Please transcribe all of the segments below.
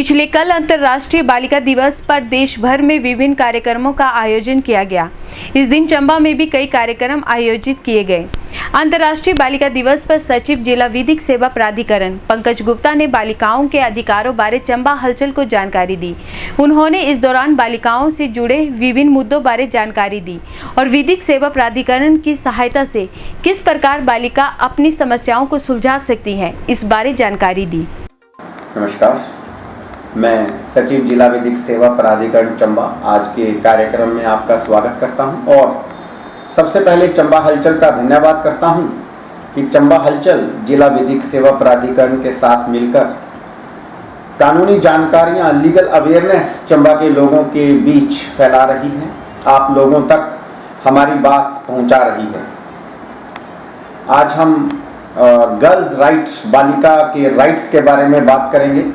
पिछले कल अंतर्राष्ट्रीय बालिका दिवस पर देश भर में विभिन्न कार्यक्रमों का आयोजन किया गया। इस दिन चंबा में भी कई कार्यक्रम आयोजित किए गए। अंतर्राष्ट्रीय बालिका दिवस पर सचिव जिला विधिक सेवा प्राधिकरण पंकज गुप्ता ने बालिकाओं के अधिकारों बारे चंबा हलचल को जानकारी दी। उन्होंने इस दौरान बालिकाओं से जुड़े विभिन्न मुद्दों बारे जानकारी दी और विधिक सेवा प्राधिकरण की सहायता से किस प्रकार बालिका अपनी समस्याओं को सुलझा सकती है, इस बारे जानकारी दी। नमस्कार, मैं सचिव जिला विधिक सेवा प्राधिकरण चंबा आज के कार्यक्रम में आपका स्वागत करता हूं और सबसे पहले चंबा हलचल का धन्यवाद करता हूं कि चंबा हलचल जिला विधिक सेवा प्राधिकरण के साथ मिलकर कानूनी जानकारियां, लीगल अवेयरनेस चंबा के लोगों के बीच फैला रही है, आप लोगों तक हमारी बात पहुंचा रही है। आज हम गर्ल्स राइट्स, बालिका के राइट्स के बारे में बात करेंगे।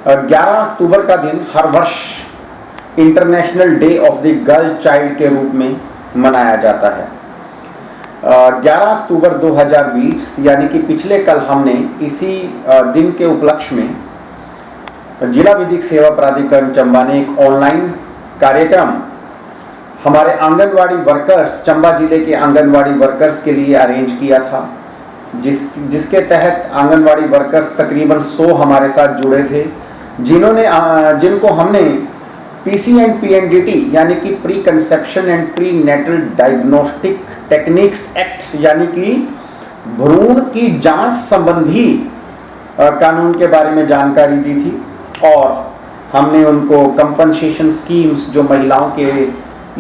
11 अक्टूबर का दिन हर वर्ष international day of the girl child के रूप में मनाया जाता है। 11 अक्टूबर 2020 यानी कि पिछले कल हमने इसी दिन के उपलक्ष्य में जिला विधिक सेवा प्राधिकरण चंबा ने एक ऑनलाइन कार्यक्रम हमारे आंगनवाड़ी वर्कर्स, चंबा जिले के आंगनवाड़ी वर्कर्स के लिए अरेंज किया था, जिसके तहत आंगनवाड़ी वर्कर्स तकरीबन 100 हमारे साथ जुड़े थे, जिनको हमने पीसी एंड पीएनडीटी यानी कि pre conception and pre natal diagnostic techniques act यानी कि भ्रूण की जांच संबंधी कानून के बारे में जानकारी दी थी और हमने उनको कंपनसेशन स्कीम्स, जो महिलाओं के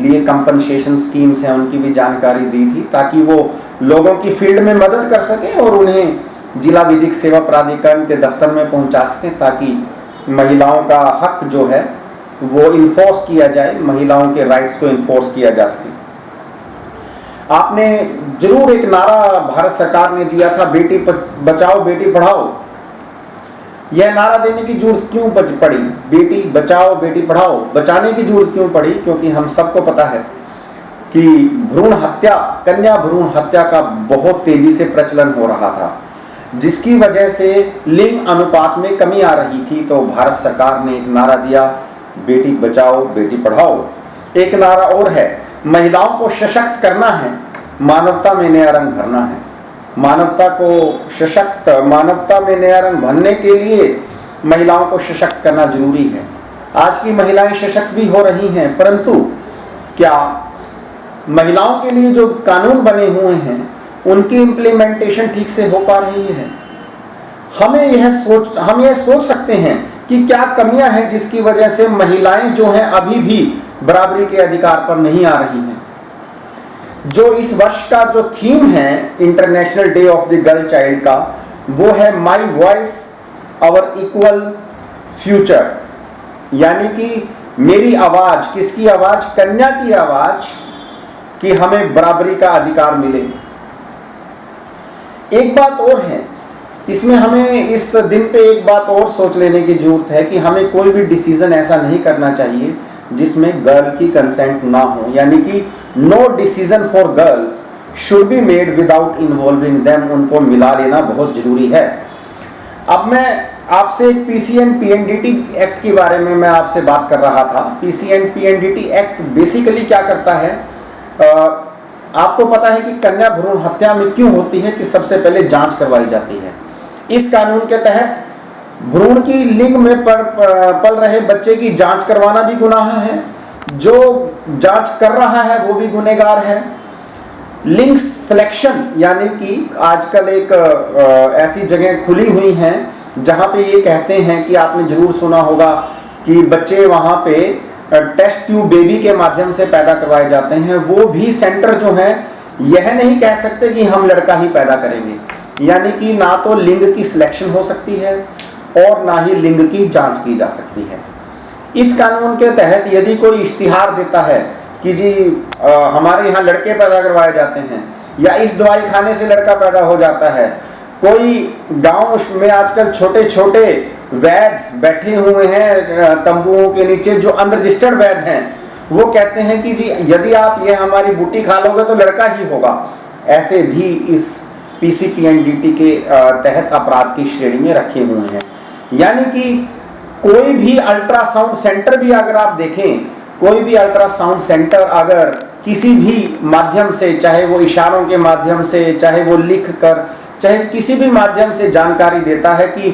लिए कंपनसेशन स्कीम्स हैं, उनकी भी जानकारी दी थी ताकि वो लोगों की फील्ड में मदद कर सकें और उन्हें जिला विधिक सेवा प्राधिकरण के दफ्तर में पहुंचा सकें ताकि महिलाओं का हक जो है वो इन्फोर्स किया जाए, महिलाओं के राइट्स को इन्फोर्स किया जा सके। आपने जरूर एक नारा भारत सरकार ने दिया था, बेटी बचाओ बेटी पढ़ाओ। यह नारा देने की जरूरत क्यों पड़ी? बेटी बचाओ बेटी पढ़ाओ बचाने की जरूरत क्यों पड़ी? क्योंकि हम सबको पता है कि भ्रूण हत्या, कन्या भ्रूण हत्या का बहुत तेजी से प्रचलन हो रहा था, जिसकी वजह से लिंग अनुपात में कमी आ रही थी। तो भारत सरकार ने एक नारा दिया, बेटी बचाओ बेटी पढ़ाओ। एक नारा और है, महिलाओं को सशक्त करना है, मानवता में नया रंग भरना है। मानवता को सशक्त, मानवता में नया रंग भरने के लिए महिलाओं को सशक्त करना जरूरी है। आज की महिलाएं सशक्त भी हो रही हैं, परंतु क्या महिलाओं के लिए जो कानून बने हुए हैं उनकी इम्प्लीमेंटेशन ठीक से हो पा रही है? हम यह सोच सकते हैं कि क्या कमियां हैं जिसकी वजह से महिलाएं जो हैं अभी भी बराबरी के अधिकार पर नहीं आ रही हैं। जो इस वर्ष का जो थीम है international day of the girl child का, वो है my voice our equal future, यानी कि मेरी आवाज। किसकी आवाज? कन्या की आवाज, कि हमें बराबरी का अधिकार मिले। एक बात और है, इसमें हमें इस दिन पे एक बात और सोच लेने की जरूरत है कि हमें कोई भी डिसीजन ऐसा नहीं करना चाहिए जिसमें गर्ल की कंसेंट ना हो, यानी कि no decision for girls should be made without involving them. उनको मिला लेना बहुत जरूरी है। अब मैं आपसे एक पीसी एंड पीएनडीटी एक्ट के बारे में मैं आपसे बात कर रहा था। PC and PNDT act basically क्या करता है? आपको पता है कि कन्या भ्रूण हत्या में क्यों होती है कि सबसे पहले जांच करवाई जाती है। इस कानून के तहत भ्रूण की लिंग में पल रहे बच्चे की जांच करवाना भी गुनाह है, जो जांच कर रहा है वो भी गुनहगार है। लिंग सिलेक्शन यानी कि आजकल एक ऐसी जगह खुली हुई हैं जहां पे ये कहते हैं कि आपने जरूर सुना होगा कि बच्चे वहां पे टेस्ट ट्यूब बेबी के माध्यम से पैदा करवाए जाते हैं। वो भी सेंटर जो है यह नहीं कह सकते कि हम लड़का ही पैदा करेंगे, यानी कि ना तो लिंग की सिलेक्शन हो सकती है और ना ही लिंग की जांच की जा सकती है। इस कानून के तहत यदि कोई इश्तिहार देता है कि जी हमारे यहाँ लड़के पैदा करवाए जाते हैं या इस दवाई खाने से लड़का पैदा हो जाता है, कोई गांव में आजकल छोटे छोटे वैद्य बैठे हुए हैं तंबुओं के नीचे, जो अनरजिस्टर्ड वैद्य हैं, वो कहते हैं कि जी यदि आप ये हमारी बूटी खा लोगे तो लड़का ही होगा। ऐसे भी इस पीसीपीएनडीटी के तहत अपराध की श्रेणी में रखे हुए हैं। यानी कि कोई भी अल्ट्रासाउंड सेंटर भी अगर आप देखें, कोई भी अल्ट्रासाउंड सेंटर अगर किसी भी माध्यम से, चाहे वो इशारों के माध्यम से, चाहे वो लिख कर, चाहे किसी भी माध्यम से जानकारी देता है कि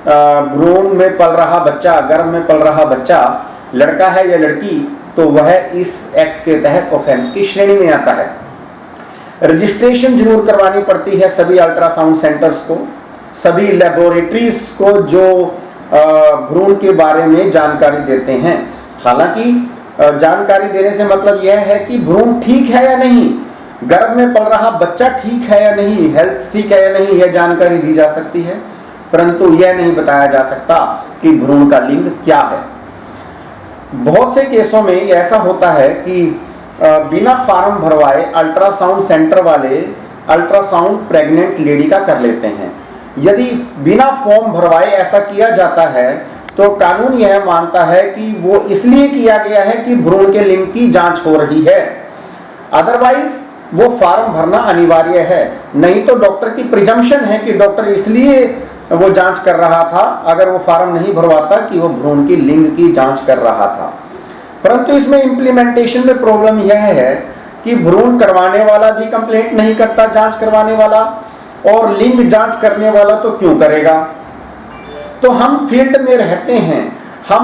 भ्रूण में पल रहा बच्चा, गर्भ में पल रहा बच्चा लड़का है या लड़की, तो वह इस एक्ट के तहत ऑफेंस की श्रेणी में आता है। रजिस्ट्रेशन जरूर करवानी पड़ती है सभी अल्ट्रासाउंड सेंटर्स को, सभी लेबोरेटरीज को जो भ्रूण के बारे में जानकारी देते हैं। हालांकि जानकारी देने से मतलब यह है कि भ्रूण ठीक है या नहीं, गर्भ में पल रहा बच्चा ठीक है या नहीं, हेल्थ ठीक है या नहीं, यह जानकारी दी जा सकती है, परंतु यह नहीं बताया जा सकता कि भ्रूण का लिंग क्या है। बहुत से केसों में ऐसा होता है कि बिना फॉर्म भरवाए अल्ट्रासाउंड सेंटर वाले अल्ट्रासाउंड प्रेग्नेंट लेडी का कर लेते हैं। यदि बिना फॉर्म भरवाए ऐसा किया जाता है तो कानून यह मानता है कि वो इसलिए किया गया है कि भ्रूण के लिंग की जांच हो रही है, अदरवाइज वो फॉर्म भरना अनिवार्य है। नहीं तो डॉक्टर की प्रिजम्पशन है कि डॉक्टर इसलिए वो जांच कर रहा था, अगर वो फॉर्म नहीं भरवाता, कि वो भ्रूण की लिंग की जांच कर रहा था। परंतु इसमें इम्प्लीमेंटेशन में प्रॉब्लम यह है कि भ्रूण करवाने वाला भी कंप्लेंट नहीं करता, जांच करवाने वाला, और लिंग जांच करने वाला तो क्यों करेगा। तो हम फील्ड में रहते हैं, हम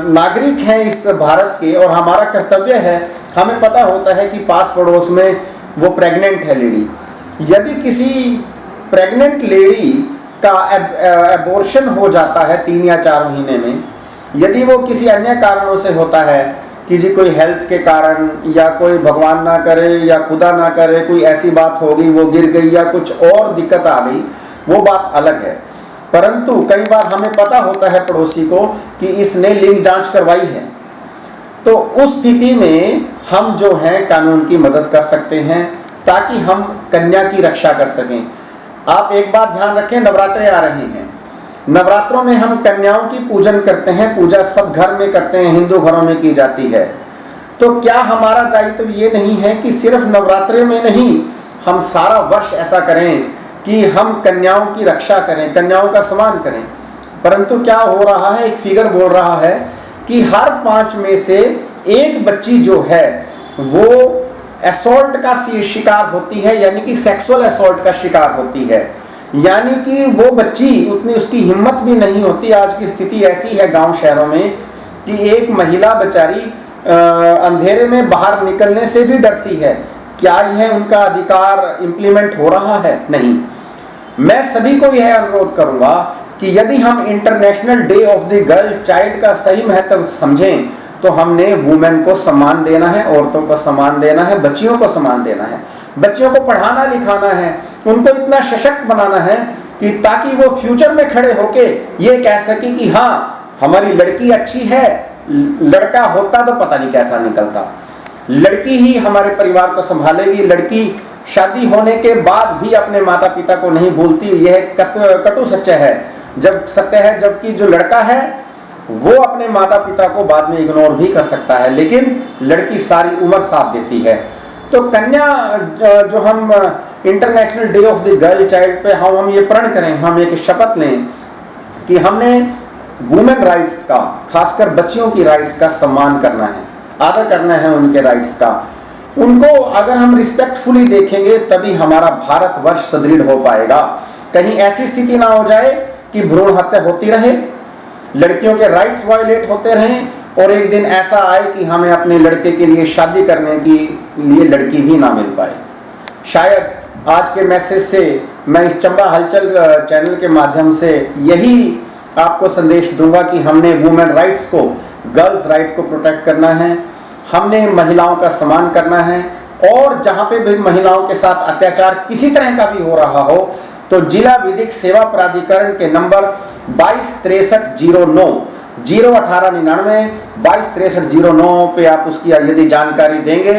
नागरिक हैं इस भारत के, और हमारा कर्तव्य है, हमें पता होता है कि पास पड़ोस में वो प्रेग्नेंट है लेडी। यदि किसी प्रेग्नेंट लेडी का एबॉर्शन हो जाता है 3 या 4 महीने में, यदि वो किसी अन्य कारणों से होता है कि जी कोई हेल्थ के कारण, या कोई भगवान ना करे या खुदा ना करे कोई ऐसी बात हो गई, वो गिर गई या कुछ और दिक्कत आ गई, वो बात अलग है। परंतु कई बार हमें पता होता है पड़ोसी को कि इसने लिंग जांच करवाई है, तो उस स्थिति में हम जो है कानून की मदद कर सकते हैं ताकि हम कन्या की रक्षा कर सकें। आप एक बात ध्यान रखें, नवरात्रे आ रहे हैं, नवरात्रों में हम कन्याओं की पूजन करते हैं, पूजा सब घर में करते हैं, हिंदू घरों में की जाती है। तो क्या हमारा दायित्व ये नहीं है कि सिर्फ नवरात्रे में नहीं, हम सारा वर्ष ऐसा करें कि हम कन्याओं की रक्षा करें, कन्याओं का सम्मान करें। परंतु क्या हो रहा है, एक फिगर बोल रहा है कि हर 5 में से 1 बच्ची जो है वो असॉल्ट का शिकार होती है, यानी कि सेक्सुअल असॉल्ट का शिकार होती है। यानी कि वो बच्ची उतनी, उसकी हिम्मत भी नहीं होती। आज की स्थिति ऐसी है गांव शहरों में कि एक महिला बेचारी अंधेरे में बाहर निकलने से भी डरती है। क्या यह उनका अधिकार इम्प्लीमेंट हो रहा है? नहीं। मैं सभी को यह अनुरोध करूंगा कि यदि हम international day of the girl child का सही महत्व समझें तो हमने वुमेन को सम्मान देना है, औरतों को सम्मान देना है, बच्चियों को सम्मान देना है, बच्चियों को पढ़ाना लिखाना है, उनको इतना सशक्त बनाना है कि ताकि वो फ्यूचर में खड़े होके ये कह सके कि हाँ हमारी लड़की अच्छी है। लड़का होता तो पता नहीं कैसा निकलता। लड़की ही हमारे परिवार को संभालेगी। लड़की शादी होने के बाद भी अपने माता पिता को नहीं भूलती, यह कटु सत्य है। जब सत्य है, जबकि जो लड़का है वो अपने माता पिता को बाद में इग्नोर भी कर सकता है, लेकिन लड़की सारी उम्र साथ देती है। तो कन्या जो हम international day of the girl child पे हम ये प्रण करें, हम एक शपथ लें कि हमने वुमेन राइट्स का, खासकर बच्चियों की राइट्स का सम्मान करना है, आदर करना है उनके राइट्स का। उनको अगर हम रिस्पेक्टफुली देखेंगे तभी हमारा भारतवर्ष सुदृढ़ हो पाएगा। कहीं ऐसी स्थिति ना हो जाए कि भ्रूण हत्या होती रहे, लड़कियों के राइट्स वायलेट होते रहें, और एक दिन ऐसा आए कि हमें अपने लड़के के लिए शादी करने के लिए लड़की भी ना मिल पाए। शायद आज के मैसेज से मैं इस चंबा हलचल चैनल के माध्यम से यही आपको संदेश दूंगा कि हमने वुमेन राइट्स को, गर्ल्स राइट को प्रोटेक्ट करना है, हमने महिलाओं का सम्मान करना है, और जहाँ पे भी महिलाओं के साथ अत्याचार किसी तरह का भी हो रहा हो तो जिला विधिक सेवा प्राधिकरण के नंबर 226309 01899 226309 पे आप उसकी यदि जानकारी देंगे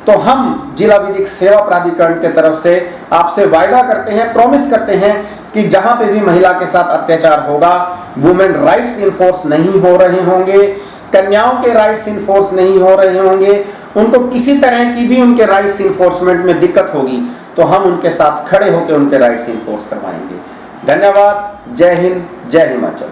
तो हम जिला विधिक सेवा प्राधिकरण के तरफ से आपसे वायदा करते हैं, प्रॉमिस करते हैं कि जहां पे भी महिला के साथ अत्याचार होगा, वुमेन राइट्स इन्फोर्स नहीं हो रहे होंगे, कन्याओं के राइट्स इन्फोर्स नहीं हो रहे होंगे, उनको किसी तरह की भी उनके राइट्स इन्फोर्समेंट में दिक्कत होगी तो हम उनके साथ खड़े होकर उनके राइट्स इन्फोर्स करवाएंगे। धन्यवाद। जय हिंद, जय हिमाचल।